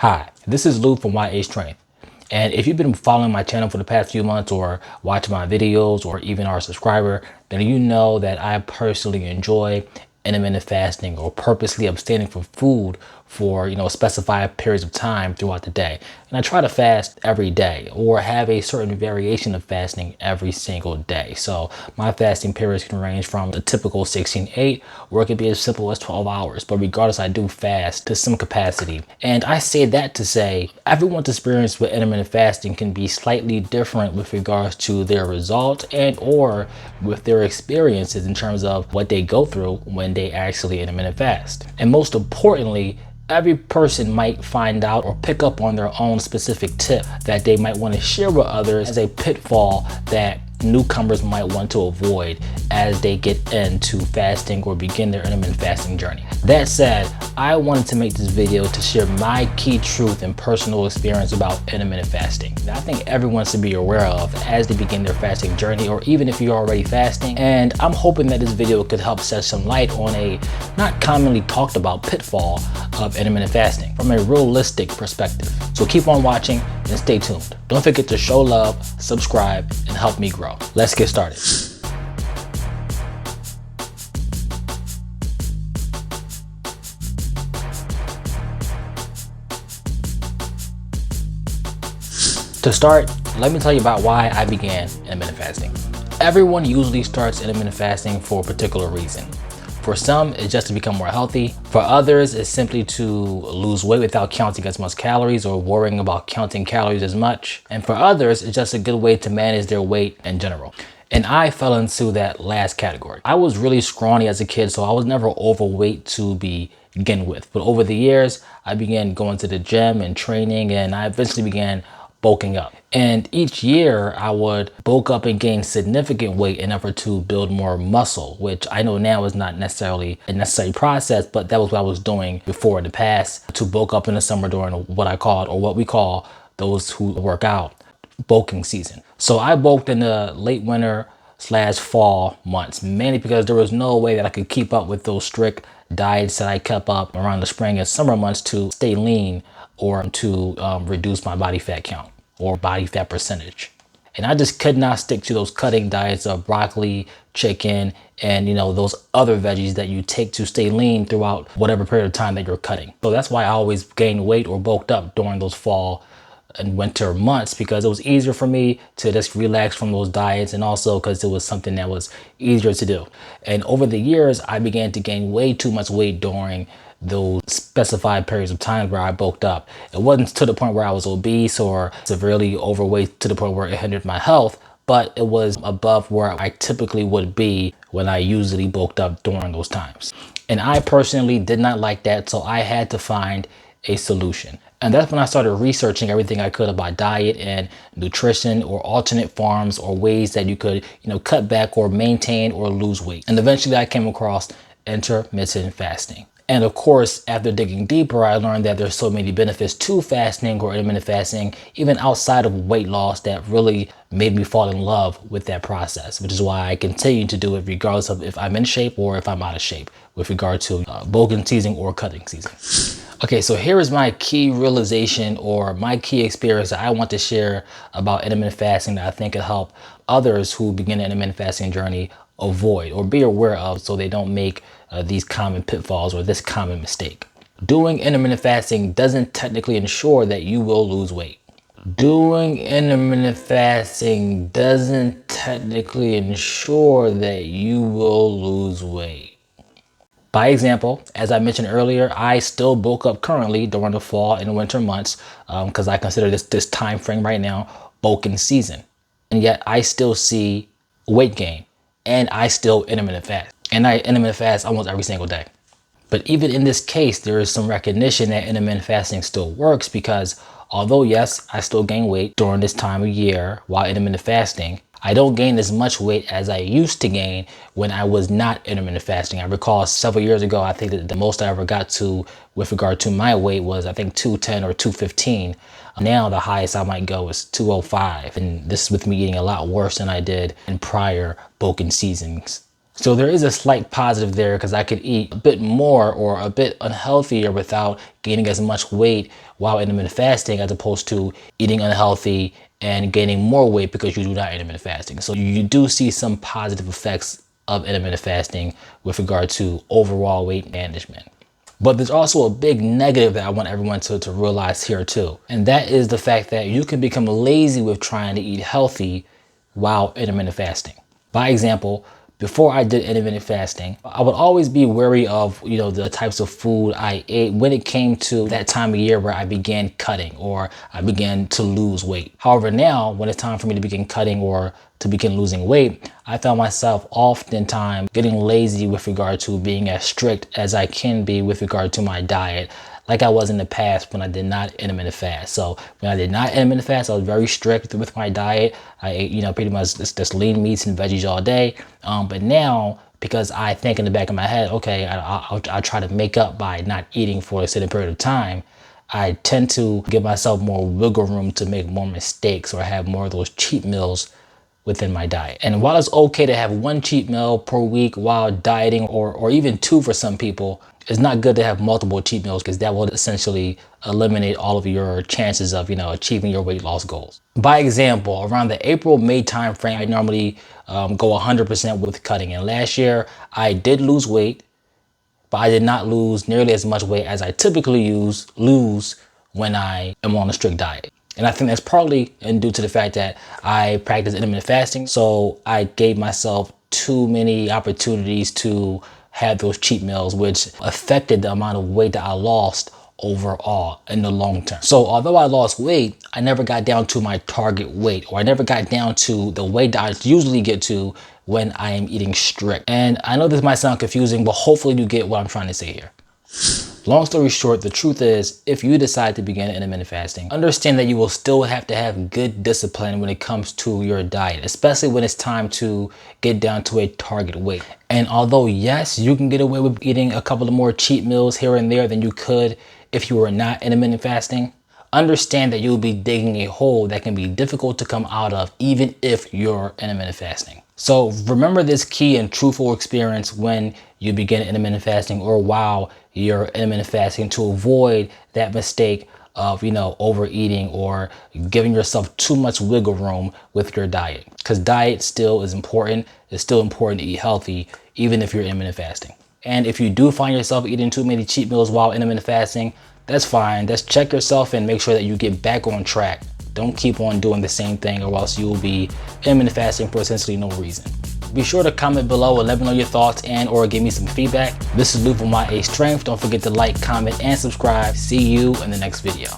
Hi, this is Lou from YA Strength. And if you've been following my channel for the past few months or watching my videos or even are a subscriber, then you know that I personally enjoy intermittent fasting or purposely abstaining from food for specified periods of time throughout the day. And I try to fast every day or have a certain variation of fasting every single day. So my fasting periods can range from the typical 16-8 or it can be as simple as 12 hours. But regardless, I do fast to some capacity. And I say that to say everyone's experience with intermittent fasting can be slightly different with regards to their results and or with their experiences in terms of what they go through when they actually intermittent fast. And most importantly, every person might find out or pick up on their own specific tip that they might want to share with others as a pitfall that newcomers might want to avoid as they get into fasting or begin their intermittent fasting journey. That said, I wanted to make this video to share my key truth and personal experience about intermittent fasting that I think everyone should be aware of as they begin their fasting journey, or even if you're already fasting. And I'm hoping that this video could help shed some light on a not commonly talked about pitfall of intermittent fasting from a realistic perspective. So keep on watching and stay tuned. Don't forget to show love, subscribe, and help me grow. Let's get started. To start, let me tell you about why I began intermittent fasting. Everyone usually starts intermittent fasting for a particular reason. For some, it's just to become more healthy. For others, it's simply to lose weight without counting as much calories or worrying about counting calories as much. And for others, it's just a good way to manage their weight in general. And I fell into that last category. I was really scrawny as a kid, so I was never overweight to begin with. But over the years, I began going to the gym and training, and I eventually began bulking up. And each year I would bulk up and gain significant weight in order to build more muscle, which I know now is not necessarily a necessary process, but that was what I was doing before in the past, to bulk up in the summer during what we call those who work out bulking season. So I bulked in the late winter / fall months, mainly because there was no way that I could keep up with those strict diets that I kept up around the spring and summer months to stay lean or to reduce my body fat count or body fat percentage. And I just could not stick to those cutting diets of broccoli, chicken, and those other veggies that you take to stay lean throughout whatever period of time that you're cutting. So that's why I always gained weight or bulked up during those fall and winter months, because it was easier for me to just relax from those diets, and also because it was something that was easier to do. And over the years, I began to gain way too much weight during those specified periods of time where I bulked up. It wasn't to the point where I was obese or severely overweight to the point where it hindered my health, but it was above where I typically would be when I usually bulked up during those times. And I personally did not like that, so I had to find a solution. And that's when I started researching everything I could about diet and nutrition or alternate forms or ways that you could, cut back or maintain or lose weight. And eventually I came across intermittent fasting. And of course, after digging deeper, I learned that there's so many benefits to fasting or intermittent fasting, even outside of weight loss, that really made me fall in love with that process, which is why I continue to do it regardless of if I'm in shape or if I'm out of shape with regard to bulking season or cutting season. Okay, so here is my key realization or my key experience that I want to share about intermittent fasting that I think could help others who begin the intermittent fasting journey avoid or be aware of, so they don't make these common pitfalls or this common mistake. Doing intermittent fasting doesn't technically ensure that you will lose weight. Doing intermittent fasting doesn't technically ensure that you will lose weight. By example, as I mentioned earlier, I still bulk up currently during the fall and winter months because I consider this time frame right now bulking season. And yet I still see weight gain, and I still intermittent fast. And I intermittent fast almost every single day. But even in this case, there is some recognition that intermittent fasting still works, because although yes, I still gain weight during this time of year while intermittent fasting, I don't gain as much weight as I used to gain when I was not intermittent fasting. I recall several years ago, I think that the most I ever got to with regard to my weight was, I think, 210 or 215. Now the highest I might go is 205. And this is with me eating a lot worse than I did in prior bulking seasons So there is a slight positive there because I could eat a bit more or a bit unhealthier without gaining as much weight while intermittent fasting, as opposed to eating unhealthy and gaining more weight because you do not intermittent fasting. So you do see some positive effects of intermittent fasting with regard to overall weight management. But there's also a big negative that I want everyone to realize here too. And that is the fact that you can become lazy with trying to eat healthy while intermittent fasting. By example, before I did intermittent fasting, I would always be wary of, the types of food I ate when it came to that time of year where I began cutting or I began to lose weight. However, now when it's time for me to begin cutting or to begin losing weight, I found myself oftentimes getting lazy with regard to being as strict as I can be with regard to my diet, like I was in the past when I did not intermittent fast. So when I did not intermittent fast, I was very strict with my diet. I ate, pretty much just lean meats and veggies all day. But now, because I think in the back of my head, okay, I'll try to make up by not eating for a certain period of time, I tend to give myself more wiggle room to make more mistakes or have more of those cheat meals within my diet. And while it's okay to have one cheat meal per week while dieting, or even two for some people, it's not good to have multiple cheat meals because that will essentially eliminate all of your chances of, achieving your weight loss goals. By example, around the April-May time frame, I normally go 100% with cutting. And last year I did lose weight, but I did not lose nearly as much weight as I typically lose when I am on a strict diet. And I think that's partly due to the fact that I practice intermittent fasting. So I gave myself too many opportunities to have those cheat meals, which affected the amount of weight that I lost overall in the long term. So although I lost weight, I never got down to my target weight, or I never got down to the weight that I usually get to when I am eating strict. And I know this might sound confusing, but hopefully you get what I'm trying to say here. Long story short, the truth is, if you decide to begin intermittent fasting, understand that you will still have to have good discipline when it comes to your diet, especially when it's time to get down to a target weight. And although, yes, you can get away with eating a couple of more cheat meals here and there than you could if you were not intermittent fasting, understand that you'll be digging a hole that can be difficult to come out of even if you're intermittent fasting. So remember this key and truthful experience when you begin intermittent fasting or while you're intermittent fasting, to avoid that mistake of, overeating or giving yourself too much wiggle room with your diet. Because diet still is important. It's still important to eat healthy, even if you're intermittent fasting. And if you do find yourself eating too many cheat meals while intermittent fasting, that's fine. Just check yourself and make sure that you get back on track. Don't keep on doing the same thing, or else you will be intermittent fasting for essentially no reason. Be sure to comment below and let me know your thoughts or give me some feedback. This is Lou from My A Strength. Don't forget to like, comment, and subscribe. See you in the next video.